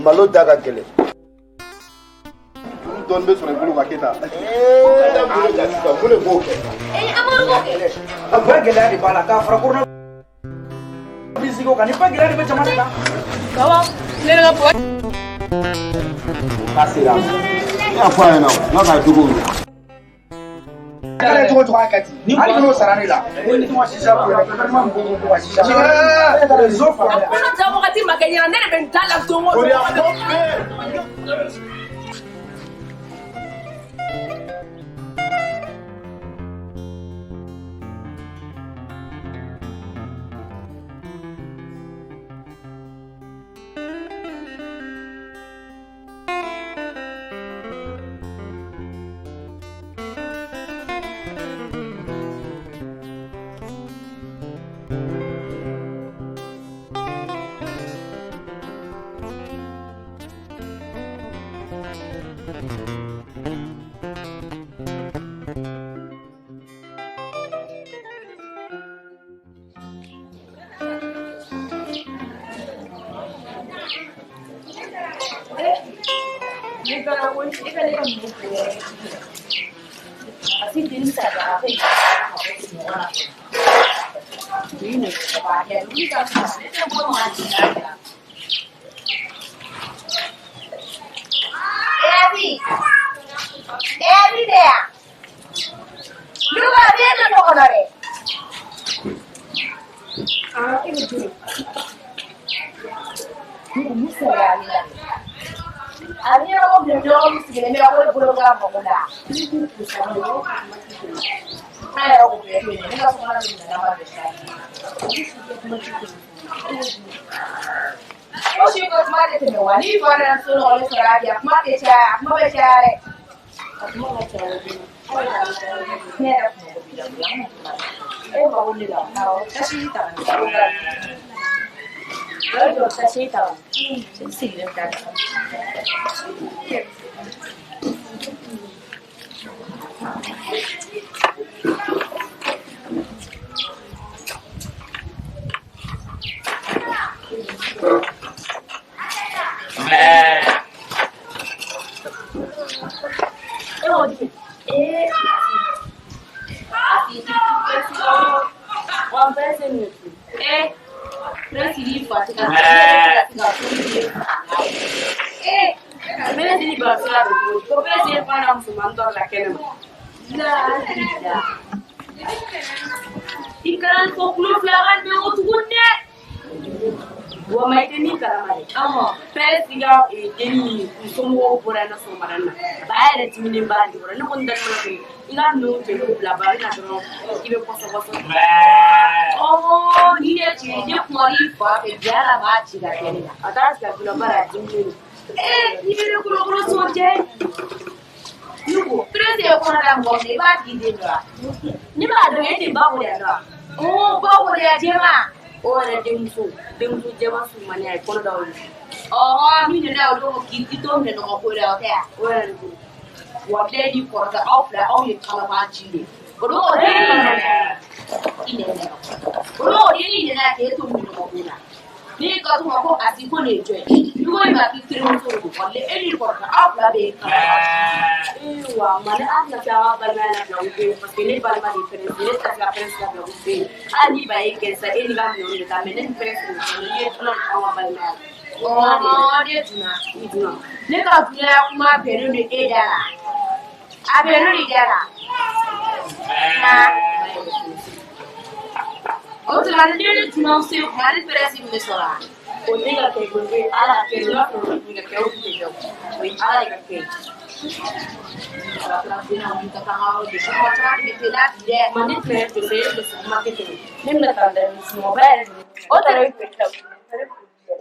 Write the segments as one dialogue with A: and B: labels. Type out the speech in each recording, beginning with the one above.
A: Malo daga gele. Don be sore bulu makita. Bulu boke.
B: Amor boke.
C: Apa gele di bala ka fara kurna. Bisigo kan ipa gele di be chamata ka.
B: Kawa, ne ga po.
A: Kasira. Ya fa na, na ka dugu.
C: Kale to to akati. Ni ko sarani la. Ni to washisha ko na kama mbo ko washisha. Zofa.
B: Kuna jamu kati makenya ndene bentala tongo.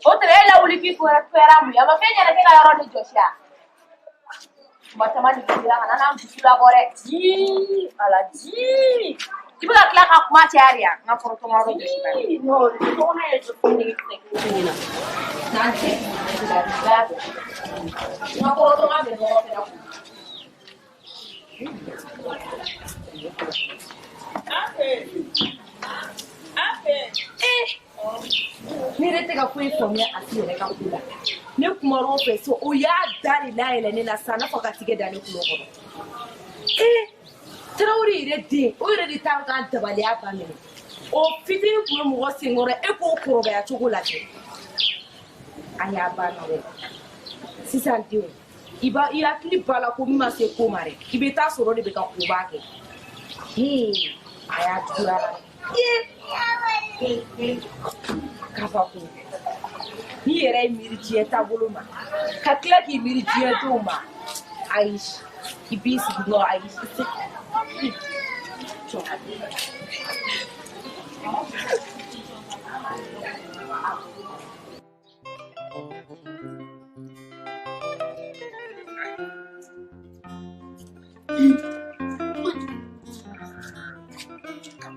B: Otra la uliki fuera mu ya makenya na kila yaro ni Joshua. Matamani kila na msula bore. Ji ala ji. Kibuka kila ka kuma charia na foroto ngaro Joshua. No, tona yetu fundi teknikina. Nante. Na foroto ngaro Joshua. yɛrɛ tɛ ka foyi faamuya a si yɛrɛ ka ko la ne kumara o fɛ so o y'a da de layɛlɛ ne la sa n'a fɔ ka tigɛ da ne kulo kɔrɔ Tarawele yɛrɛ den o yɛrɛ de t'an ka dabaliya ba minɛ o fitinin tun bɛ mɔgɔ senkɔrɔ e k'o kɔrɔbaya cogo lajɛ a y'a ban na dɛ sisan denw i hakili b'a la ko min ma se ko ma dɛ i bɛ taa sɔrɔ de bɛ ka koba kɛ a y'a juguya la k'a fɔ ko n'i yɛrɛ ye miiri diɲɛ taabolo ma ka tila k'i miiri diɲɛ denw ma ayi i b'i sigi dɔrɔn ayi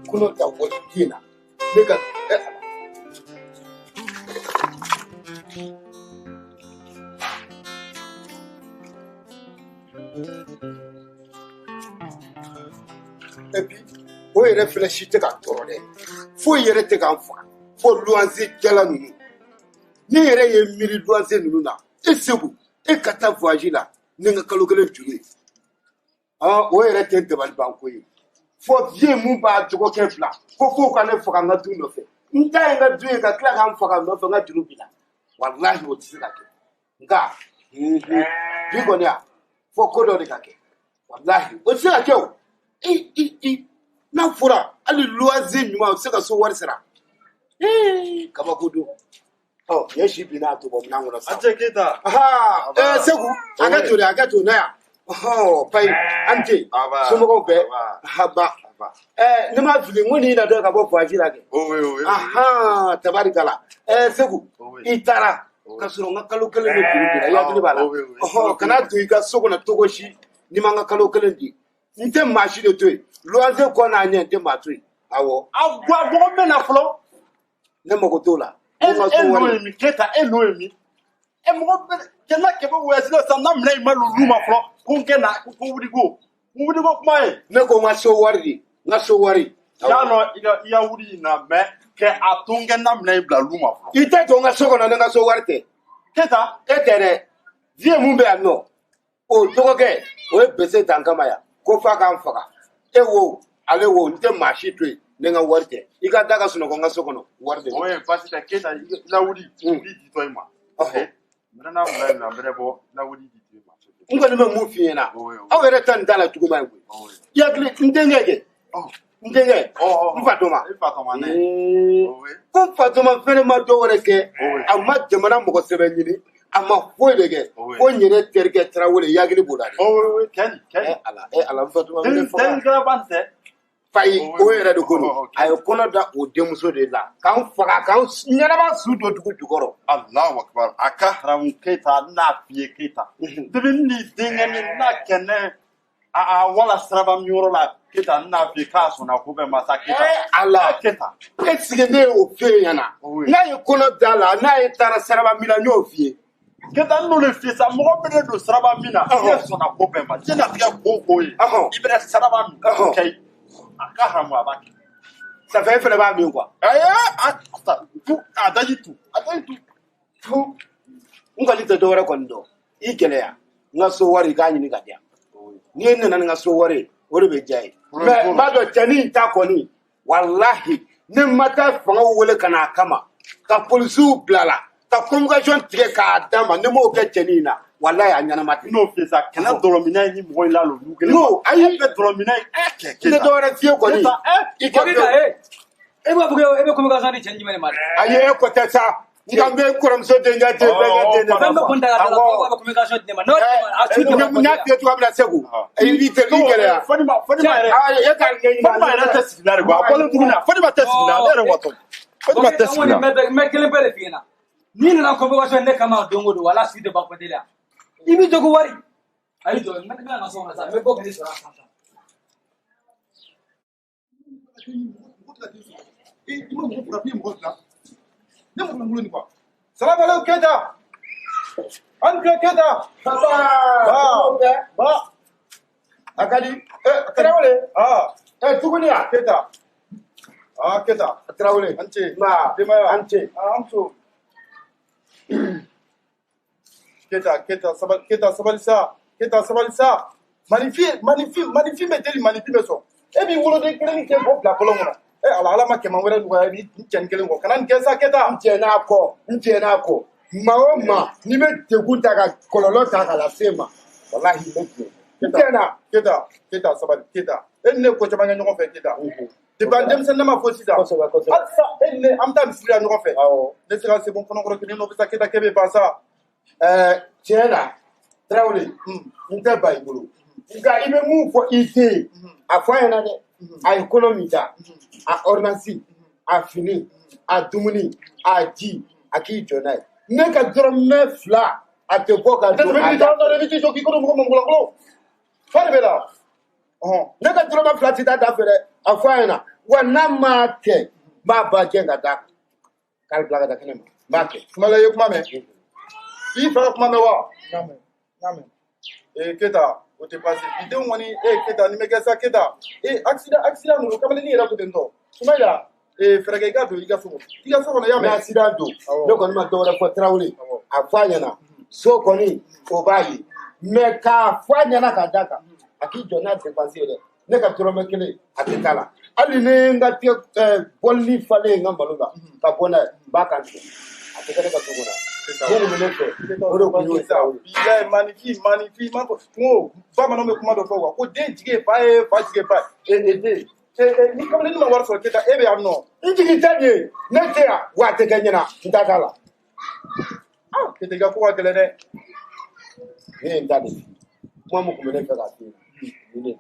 A: Kuno da wani kina daga et puis o yɛrɛ fɛnɛ si tɛ ka tɔɔrɔ dɛ foyi yɛrɛ tɛ k'an faga fo luwanze kɛla ninnu ne yɛrɛ ye miiri luwanze ninnu na e segu e ka taa voyage la ne ka kalo kelen juru ye o yɛrɛ tɛ dabalibanko ye fo vieux mun b'a dɔgɔkɛ bila ko fo ka ne faga n ka du nɔfɛ n ta ye n ka du ye ka tila k'an faga nɔfɛ n ka juru bila walahi o tɛ se ka kɛ nka bi kɔni a fo ko dɔ de ka kɛ walahi o tɛ se ka kɛ o n'a fɔra hali luwanze ɲuman o tɛ se ka so wari sara kabako don ɲɛ si binna a tɔgɔ minan kɔnɔ sisan.
D: A cɛ Keyita.
A: Segu hakɛ to na yan payi an tɛ somɔgɔw bɛɛ haba ne ma fili n ko nin na dɔn ka bɔ voyage la kɛ tabarikala Segu i taara ka sɔrɔ n ka kalo kelen de juru bila i hakili b'a la kana to i ka so kɔnɔ cogo si n'i ma n ka kalo kelen di n tɛ maa si de to yen luwanze kɔ n'a ɲɛ n tɛ maa to yen awɔ
D: a dɔgɔ bɛ na fɔlɔ
A: ne mago t'o la
D: e n'o ye min Keyita e n'o ye min mɔgɔ bɛ kɛnɛ kɛmɛ voyage la sisan n'a minɛ in ma lulu ma fɔlɔ ko n kɛ na ko wuli ko kuma ye
A: ne ko n ka so wari de n ka so wari
D: y'a dɔn i ka wuli in na mɛ kɛ a to n kɛ n'a minɛ in bila lu ma fɔlɔ
A: i tɛ to n ka so kɔnɔ ne ka so wari tɛ
D: Keyita
A: e tɛ dɛ vieux mun bɛ yan nɔ o dɔgɔkɛ o ye bese ta n kama yan ko f'a k'an faga e wo ale wo n tɛ maa si to yen ne ka wari tɛ i ka da ka sunɔgɔ n ka so kɔnɔ wari de
D: o ye baasi tɛ Keyita i lawuli ditɔ i ma maintenant n'a minɛ in na n bɛ bɔ lawuli ditɔ i ma
A: n kɔni bɛ mun f'i ɲɛna aw yɛrɛ ta nin t'a la juguman ye koyi i hakili n denkɛ kɛ n denkɛ n fatɔma ko n fatɔma fɛnɛ ma dɔ wɛrɛ kɛ a ma jamana mɔgɔ sɛbɛn ɲini a ma foyi de kɛ ko n yɛrɛ terikɛ Tarawele i hakili b'o la dɛ
D: kɛli
A: ala n fatɔma fɛnɛ faga
D: denkɛba tɛ
A: fayi o yɛrɛ de ko don a ye kɔnɔ da o denmuso de la k'an faga k'an ɲɛnama su don dugu jukɔrɔ
D: Allahu akbar a ka haramu Keyita n'a f'i ye Keyita depuis ni denkɛ ni n'a kɛnɛ a wala siraba min yɔrɔ la Keyita n'a f'i ye k'a sɔnna ko bɛɛ masa Keyita
A: ala
D: Keyita
A: e sigi ne y'o f'e ɲɛna n'a ye kɔnɔ da la n'a ye taara siraba min na n y'o f'i ye
D: Keyita n'o de f'i ye sa mɔgɔ bɛ ne don siraba min na e sɔnna ko bɛɛ ma diɲɛlatigɛ ko o ko ye i bɛna siraba min kɛ a ka haramu a b'a kɛ
A: safe fɛnɛ b'a min kuwa
D: a daji tu
A: n kɔni tɛ dɔwɛrɛ kɔni dɔn i gɛlɛya n ka so wari i k'a ɲini ka diya n'i ye nana ni n ka so wari o de bɛ diya ye mɛ n b'a dɔn cɛnin in ta kɔni walahi ne ma taa fangaw wele ka n'a kama ka polisiw bila la ka communication tigɛ k'a d'a ma ne m'o kɛ cɛnin in na walahi a ɲɛnama tɛ
D: n'o fɛ sa kɛnɛ dɔlɔmina ni mɔgɔ in la l'olu kelen
A: non ayi
D: bɛ dɔlɔmina
A: n tɛ dɔwɛrɛ f'i ye kɔni i ka
E: e b'a fɔ e bɛ communication di cɛ jumɛn de ma
A: ayi e ko tɛ sa nka n bɛ kɔrɔmuso denkɛ den bɛɛ
E: fɛn bɛ kun ta ka taa ko b'a communication di ne ma n'o a su tɛ
A: n y'a fiyɛ cogoya min na Segu i tɛ i gɛlɛya
D: Fodima yɛrɛ
A: e ka ɲɛɲini
D: Fodima yɛrɛ tɛ sigi la de quoi a bɔlen tuguni na Fodima tɛ sigi la ne yɛrɛ watɔ Fodima tɛ sigi la
E: mɛ kelen bɛɛ de f'i ɲɛna n'i nana convocation ne kama don o don wala su tɛ ban côté la i b'i jogo wari ayi jɔ n bɛ na sɔn ka sa n bɛ bɔ k'i sɔrɔ a san
D: Salam alaikum Keyita an kɛ Keyita
A: ba a ka di Tarawele tuguni a
D: Keyita
A: Ah, Keta.
C: Traoré.
A: Ante.
C: Ma.
A: Demaya.
C: Ante.
A: Ah, Amso. Keta, sabalisa. Magnifique, mais deli, magnifique, mais son. Et puis, vous l'avez créé, qui est bon, la colonne. Eh, ala ma kɛmɛ wɛrɛ nɔgɔya ni cɛni kelen kɔ kana nin kɛ sa Keta.
C: N tiɲɛna kɔ. Maa o maa n'i bɛ degun ta ka kɔlɔlɔ ta ka lase ma walahi bɛ tiɲɛ. N tiɲɛna.
A: Keta sabali Keta. E ni ne ko caman kɛ ɲɔgɔn fɛ Keta. Depuis an denmisɛnnin ma fɔ sisan.
C: Kosɛbɛ.
A: Halisa e ni ne an bɛ taa misiri la ɲɔgɔn fɛ.
C: Awɔ.
A: Ne se ka se bon kɔnɔkɔrɔ kelen nɔ bɛ sa Keta k'e bɛ ban sa.
C: Tiɲɛ na Traoré n tɛ ba i bolo nka i bɛ mun fɔ i den ye a fɔ a ɲɛna dɛ a ye kolo min ta a ordonnance a fini a dumuni a ji a k'i jɔ n'a ye ne ka dɔrɔmɛ 2 a tɛ bɔ ka don a da
A: ne bɛ t'i jɔ k'i kɔnɔ mɔgɔ mɔgɔlɔkɔlɔ fa de bɛ la.
C: ne ka dɔrɔmɛ 2 tɛ taa da fɛ dɛ a fɔ a ɲɛna wa n'a ma kɛ n b'a ba gɛn ka da k'ale bila ka da kɛnɛ ma n b'a kɛ.
A: Kumala ye kuma mɛn i fɛ ka kuma mɛn wa. Keta o tɛ passé i denw kɔni Keta nin bɛ kɛ sa Keta accident ninnu kamalen yɛrɛ ko ten tɔ Sumayila fɛɛrɛ kɛ i ka don i ka so kɔnɔ y'a
C: mais
A: mɛn.
C: accident don ne kɔni ma dɔ wɛrɛ fɔ Traoré a fɔ a ɲɛna so kɔni o b'a ye mais k'a fɔ a ɲɛna ka da kan a k'i jɔ n'a dépense ye dɛ ne ka dɔrɔmɛ 1 a tɛ k'a la hali ni n ka bɔlini falen n ka malo la ka bɔ n'a ye n b'a kan tigɛ a tɛ kɛ ne ka so kɔnɔ mun bɛ ne fɛ o de tun y'o Traoré.
A: Bilaye magnifique ma ko n ko bamananw bɛ kuma dɔ fɔ ko den jigi ye fa ye fa jigi ye ba ye den ni kamalen ma wari sɔrɔ Keta e bɛ yan nɔ.
C: n jigi tɛ nin ye ne tɛ yan wa a tɛ kɛ ɲɛna n ta t'a la
A: Keta i ka ko ka gɛlɛn dɛ.
C: ne ye n ta de f'i ye kuma min tun bɛ ne fɛ k'a f'i ye nin de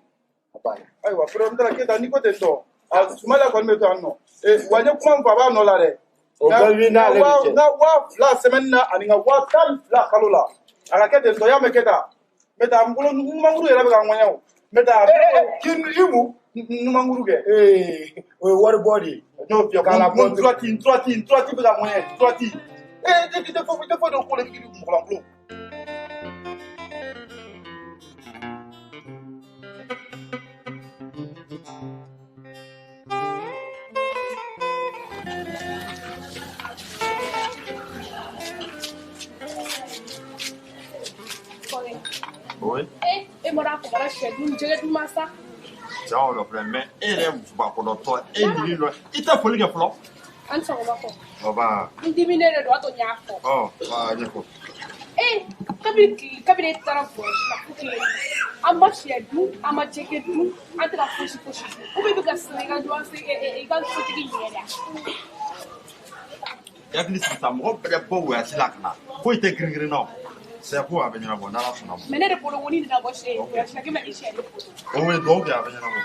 C: a banna.
A: Ayiwa problème t'a la Keta ni ko ten tɔ Sumayila kɔni bɛ to yan nɔ wa n ye kuma min fɔ a b'a nɔ la dɛ.
C: o bɛɛ wuli n'ale de cɛ.
A: n ka 2000 semaine na ani n ka 10000 kalo la a ka kɛ ten tɔ y'a mɛn Keta n bɛ taa n bolo numankuru yɛrɛ bɛ ka n ŋɔɲɛ o n bɛ taa.
C: i mun
A: numankuru kɛ.
C: o ye wari bɔ de ye.
A: n'o fiyɛ ko n turati bɛ ka n ŋɔɲɛ turati i tɛ fɔ dɔ ko la i bɛ mɔgɔlankolon.
D: Oui.
B: E mɔra ko bara sɛ dun jɛgɛ dun ma sa.
D: Tiɲɛ o dɔ filɛ mais e yɛrɛ ye musobakɔnɔtɔ e ɲini dɔ i tɛ foli kɛ fɔlɔ.
B: An sɔgɔma fɔ.
D: Ɔba.
B: N diminen de don a to n y'a fɔ.
D: Ɲɛfɔ.
B: Kabini e taara voyage la ko kelen an ma sɛ dun an ma jɛgɛ dun an tɛ ka fosi dun ou bien i bɛ ka siran i ka sotigi ɲɛ de
D: I hakili sigi sa mɔgɔ bɛɛ bɛ bɔ voyage la ka na foyi tɛ girin na o. C'est ko a bɛ ɲɛnabɔ n'Ala sɔnna ma.
B: mais ne de bolo ko ni nana bɔ sɛ voyage la k'e ma ni sɛ de bolo.
D: O ye dɔw kɛ a bɛ ɲɛnabɔ.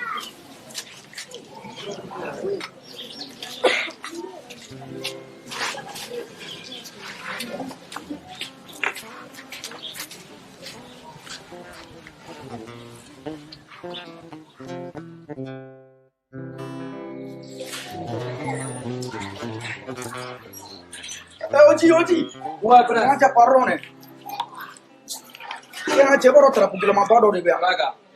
C: Oji. Wa kuna ngacha parone. Ya ngacha boro tra pugila mabado de bia.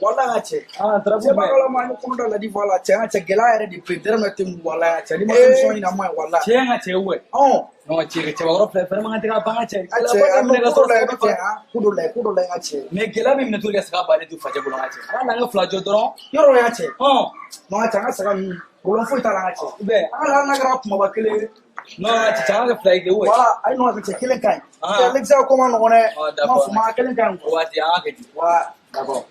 C: Wala ngacha. Tra bala ma no kono la di wala ngacha gela ere di pedra na tim wala ngacha. Ni ma so ina ma wala.
E: Ngacha we.
C: Oh.
E: No ngacha boro pre ma ngacha ba ngacha.
C: Kudo le ngacha.
E: Me gela bi mnetu ya saka ba ne tu faje bolo ngacha. Ala nga flajo doron.
C: Yoro ngacha.
E: Oh.
C: No ngacha ngacha ni. Bolo foi ta ngacha.
E: Be.
C: Ala na gra kuma ba kele.
E: No ngacha changa fly ge we.
C: Wala ai no ngacha kele kan. Ya lexa ko ma no ne. Ma fuma kele kan.
E: Wa ti a ke.
C: Wa d'abord.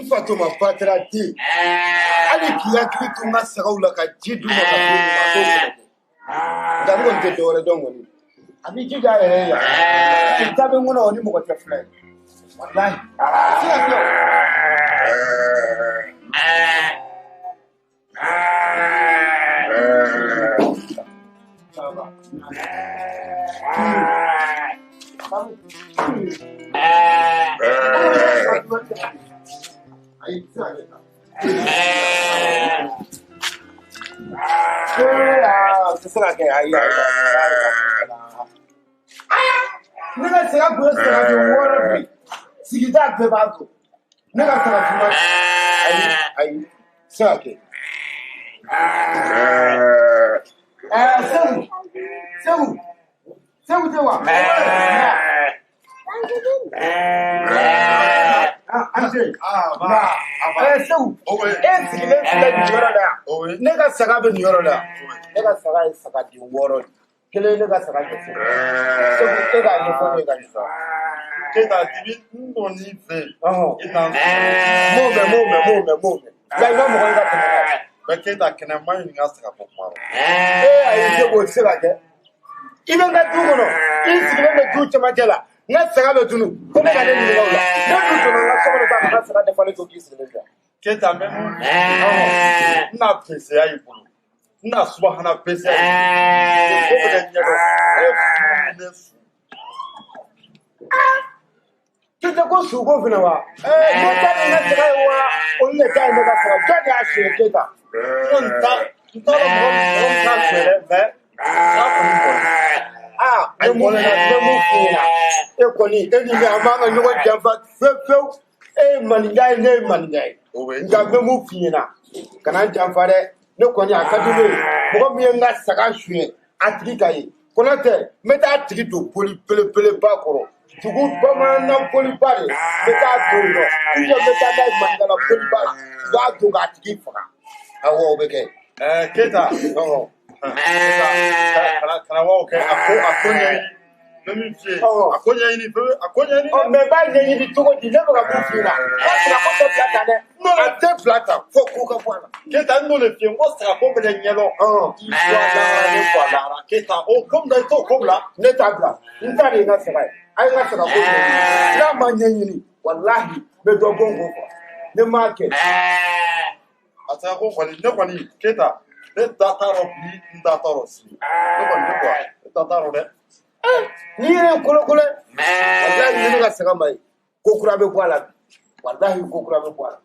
C: Fatuma patera di. Ali k'i hakili to n ka sagaw la ka ji d'u ma ka d'u ma a t'o fɛnɛ kɛ. Nka n kɔni tɛ dɔwɛrɛ dɔn kɔni. A b'i jija a yɛrɛ ye yan. I ta bɛ n kɔnɔ o ni mɔgɔ tɛ fila ye. Walahi. Se ka kɛ o. Nigga say I go say I water be. See that be bad. Nigga say I say
D: Kita kena main dengan sekapuk maru.
C: Ayo coba silakan. Ini nggak dulu no. Ini sebenarnya dulu cuma jalan. Nggak sekali dulu. Kau nggak ada di luar. Nggak dulu nggak semua tak nggak sekali paling tu kisah sebenarnya.
D: Kita memang nak pesi ayu pun. Nak subah nak pesi ayu. Kau boleh nyado.
C: Kita kau suka fina wa. Kita ni nggak sekali wa. Oleh kita nggak sekali. Jadi asyik kita.
D: Entah orang tak seret,
C: Boleh nak mungkin. Ekoni, ini memang orang jumpa feu. Maningay. Nggak mungkin na. Karena jumpa deh. Ekoni akademi. Bukan mianga sakan suye. Atri kaya. Konate, meta atri tu poli pele bakoro. Tugu pemana poli pale. Meta dulu. Tujuh meta dah mandala poli pale. Gak tuh atri fana. Awo beke.
D: Kita. Kana wao ke ako nyai. Mimi fie. Ako nyai ni.
C: Oh, me ba nyai ni tugo di lebo ka bufina. Kana ko to plata ne. No, ate plata. Fo ku ka bwana.
D: Kita no le fie ngo sa ko bele nyelo. Voilà. Kita o comme dans to comme là.
C: Ne tabla. Ntari na sekai. Ai na seka ko. Na ma nyai ni. Wallahi, be do bongo ko. Ne market.
D: Ata ko kwani kita ne dataro ni dataro si ne kwani ne kwa dataro de
C: ni ne kolo wallahi ne ga saka mai ko kura be kwala wallahi ko kura be kwala